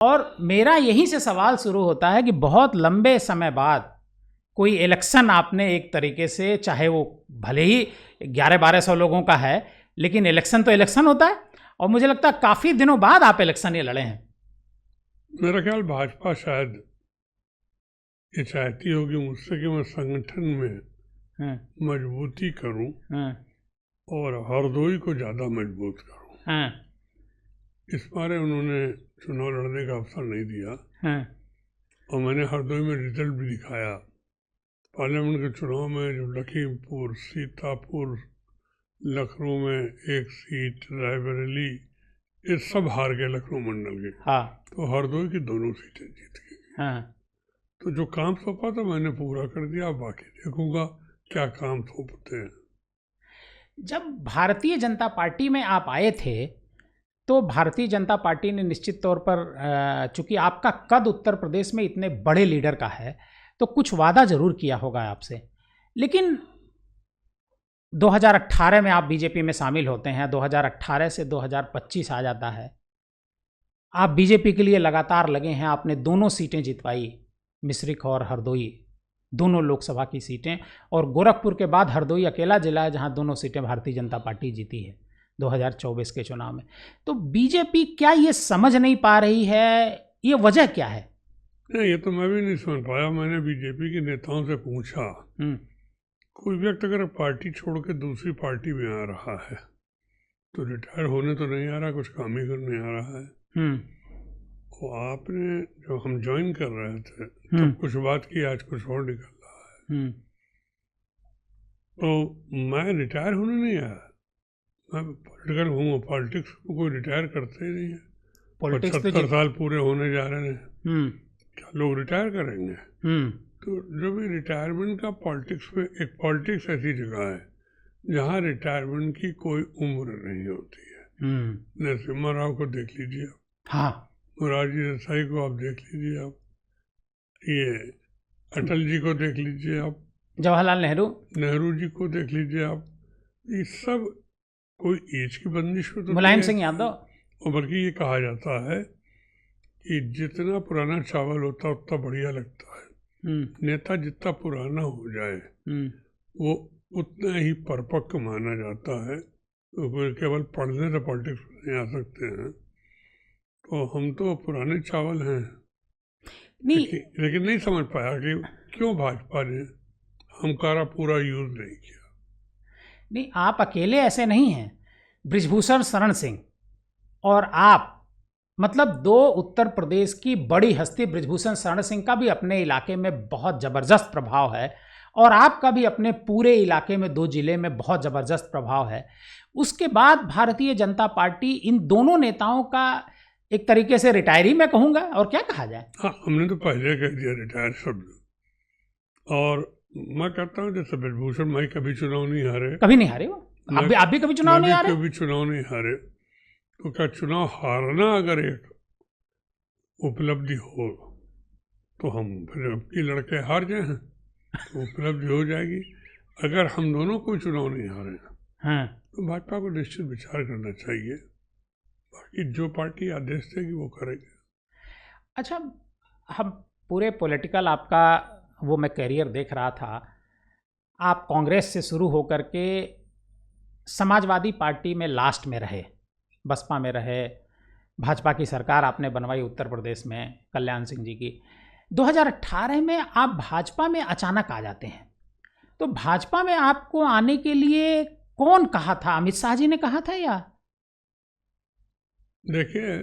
और मेरा यहीं से सवाल शुरू होता है कि बहुत लंबे समय बाद कोई इलेक्शन आपने एक तरीके से, चाहे वो भले ही 1100-1200 लोगों का है, लेकिन इलेक्शन तो इलेक्शन होता है, और मुझे लगता है काफ़ी दिनों बाद आप इलेक्शन ये लड़े हैं। मेरा ख्याल भाजपा शायद ये चाहती होगी मुझसे कि मैं संगठन में मजबूती करूं और हरदोई को ज़्यादा मजबूत करूं। इस बारे उन्होंने चुनाव लड़ने का अवसर नहीं दिया, और मैंने हरदोई में रिजल्ट भी दिखाया। पार्लियामेंट के चुनाव में जो लखीमपुर, सीतापुर, लखनऊ में एक सीट, रायबरेली, ये सब हार गए लखनऊ मंडल के। तो हरदोई की दोनों सीटें जीत गई। तो जो काम सौंपा था मैंने पूरा कर दिया, बाकी देखूंगा क्या काम सौंपते हैं। जब भारतीय जनता पार्टी में आप आए थे तो भारतीय जनता पार्टी ने निश्चित तौर पर, चूंकि आपका कद उत्तर प्रदेश में इतने बड़े लीडर का है, तो कुछ वादा जरूर किया होगा आपसे। लेकिन 2018 में आप बीजेपी में शामिल होते हैं, 2018 से 2025 आ जाता है, आप बीजेपी के लिए लगातार लगे हैं। आपने दोनों सीटें जितवाई, मिश्रिख और हरदोई, दोनों लोकसभा की सीटें, और गोरखपुर के बाद हरदोई अकेला जिला है जहां दोनों सीटें भारतीय जनता पार्टी जीती है 2024 के चुनाव में। तो बीजेपी क्या ये समझ नहीं पा रही है, ये वजह क्या है? नहीं, ये तो मैं भी नहीं समझ पाया। मैंने बीजेपी के नेताओं से पूछा, कोई व्यक्ति अगर पार्टी छोड़ के दूसरी पार्टी में आ रहा है तो रिटायर होने तो नहीं आ रहा, कुछ काम ही करने आ रहा है। तो आपने, जब हम ज्वाइन कर रहे थे तब कुछ बात की, आज कुछ और निकल रहा है। तो मैं रिटायर होने नहीं आया, मैं पॉलिटिकल हूँ। पॉलिटिक्स को कोई रिटायर करते ही नहीं है। 75 साल पूरे होने जा रहे हैं, क्या लोग रिटायर करेंगे? तो जो भी रिटायरमेंट का पॉलिटिक्स में, एक पॉलिटिक्स ऐसी जगह है जहाँ रिटायरमेंट की कोई उम्र नहीं होती है। नरसिम्हा राव को देख लीजिए आप, मोरारजी देसाई को आप देख लीजिए आप, ये अटल जी को देख लीजिए आप, जवाहरलाल नेहरू जी को देख लीजिए आप। ये सब कोई एज की बंदिश में तो मुलायम सिंह यादव, और बल्कि ये कहा जाता है कि जितना पुराना चावल होता है उतना बढ़िया लगता है। नेता जितना पुराना हो जाए वो उतना ही परिपक्व माना जाता है। तो फिर केवल पढ़ने से पॉलिटिक्स में नहीं आ सकते हैं। तो हम तो पुराने चावल हैं। लेकिन नहीं समझ पाया कि क्यों भाजपा ने हमकारा पूरा यूज नहीं किया। नहीं, आप अकेले ऐसे नहीं हैं। बृजभूषण शरण सिंह और आप, मतलब दो उत्तर प्रदेश की बड़ी हस्ती, बृजभूषण शरण सिंह का भी अपने इलाके में बहुत ज़बरदस्त प्रभाव है, और आपका भी अपने पूरे इलाके में, 2 जिले में बहुत ज़बरदस्त प्रभाव है। उसके बाद भारतीय जनता पार्टी इन दोनों नेताओं का एक तरीके से रिटायरी मैं कहूँगा, और क्या कहा जाए। हाँ, हमने तो पहले कह दिया रिटायर शब्द। और मैं कहता हूँ जैसे बृजभूषण भाई कभी चुनाव नहीं हारे, कभी नहीं हारे वो, आप भी कभी चुनाव नहीं हारे, कभी चुनाव नहीं हारे। तो क्या चुनाव हारना अगर एक उपलब्धि हो तो हम फिर आपकी लड़के हार जाए हैं तो उपलब्धि हो जाएगी। अगर हम दोनों कोई चुनाव नहीं हारे तो भाजपा को निश्चित विचार करना चाहिए। बाकी जो पार्टी आदेश देगी वो करेगी। अच्छा, हम पूरे पॉलिटिकल आपका वो मैं करियर देख रहा था, आप कांग्रेस से शुरू होकर के समाजवादी पार्टी में लास्ट में रहे, बसपा में रहे, भाजपा की सरकार आपने बनवाई उत्तर प्रदेश में कल्याण सिंह जी की। 2018 में आप भाजपा में अचानक आ जाते हैं। तो भाजपा में आपको आने के लिए कौन कहा था? अमित शाह जी ने कहा था या? देखिए,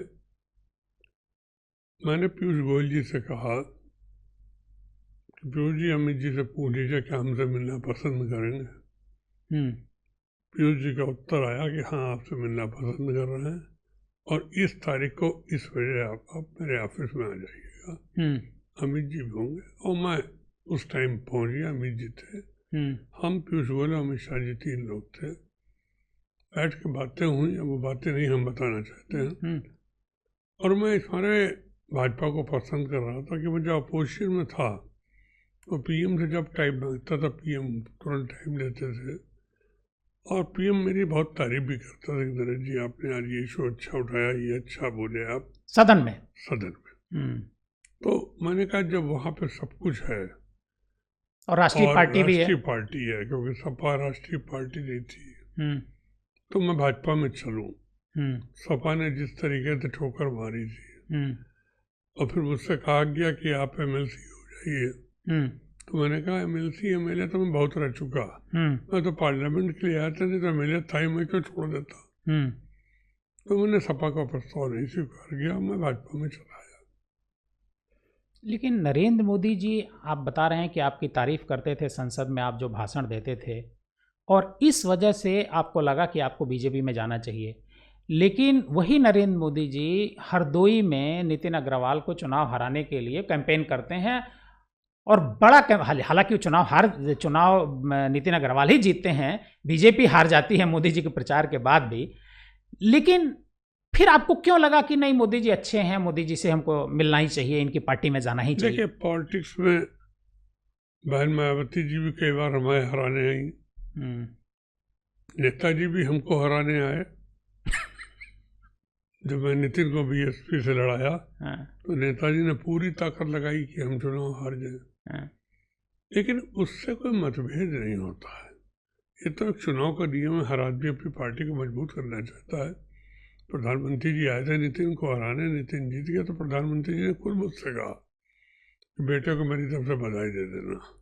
मैंने पीयूष गोयल जी से कहा कि पीयूष जी, अमित जी से पूछ लीजिए क्या हमसे मिलना पसंद करेंगे। पीयूष जी का उत्तर आया कि हाँ, आपसे मिलना पसंद कर रहे हैं और इस तारीख को इस बजे आप मेरे ऑफिस में आ जाइएगा। अमित जी भी होंगे। और मैं उस टाइम पहुंच गया। अमित जी थे, हम पीयूष गोयल, अमित शाह जी, 3 लोग थे। बैठ के बातें हुई। वो बातें नहीं हम बताना चाहते हैं। और मैं इस सारे भाजपा को पसंद कर रहा था कि मैं जब अपोजिशन में था तो पीएम से जब टाइम मांगता था पीएम तुरंत टाइम लेते थे। और पीएम मेरी बहुत तारीफ भी करता था कि नरेंद्र जी, आपने आज ये इशू अच्छा उठाया, ये अच्छा बोले आप सदन में। तो मैंने कहा जब वहाँ पे सब कुछ है और राष्ट्रीय पार्टी भी है, राष्ट्रीय पार्टी है, क्योंकि सपा राष्ट्रीय पार्टी नहीं थी, तो मैं भाजपा में चलूँ। सपा ने जिस तरीके से ठोकर मारी थी, और फिर मुझसे कहा गया कि आप एमएलसी हो जाइए, तो मैंने कहा एमएलसी एमएलए तो मैं बहुत रह चुका, मैं तो पार्लियामेंट के लिए आया था, नहीं तो एमएलए था ही, मैं क्यों छोड़ देता। तो मैंने सपा का प्रस्ताव नहीं स्वीकार किया, मैं भाजपा में चला आया। लेकिन नरेंद्र मोदी जी, आप बता रहे हैं कि आपकी तारीफ करते थे संसद में, आप जो भाषण देते थे, और इस वजह से आपको लगा कि आपको बीजेपी में जाना चाहिए। लेकिन वही नरेंद्र मोदी जी हरदोई में नितिन अग्रवाल को चुनाव हराने के लिए कैंपेन करते हैं, और बड़ा हालांकि चुनाव नितिन अग्रवाल ही जीतते हैं, बीजेपी हार जाती है मोदी जी के प्रचार के बाद भी। लेकिन फिर आपको क्यों लगा कि नहीं, मोदी जी अच्छे हैं, मोदी जी से हमको मिलना ही चाहिए, इनकी पार्टी में जाना ही चाहिए? देखिए, पॉलिटिक्स में बहन मायावती जी भी कई बार हमें हराने आई, नेताजी भी हमको हराने आए। जब मैं नितिन को बीएसपी से लड़ाया, तो नेताजी ने पूरी ताकत लगाई कि हम चुनाव हार जाए, लेकिन उससे कोई मतभेद नहीं होता है। ये तो एक चुनाव का नियम है, हर आदमी अपनी पार्टी को मजबूत करना चाहता है। प्रधानमंत्री जी आए थे नितिन को हराने, नितिन जीत गया, तो प्रधानमंत्री जी ने खुद मुझसे कहा कि बेटे को मेरी तरफ से बधाई दे देना।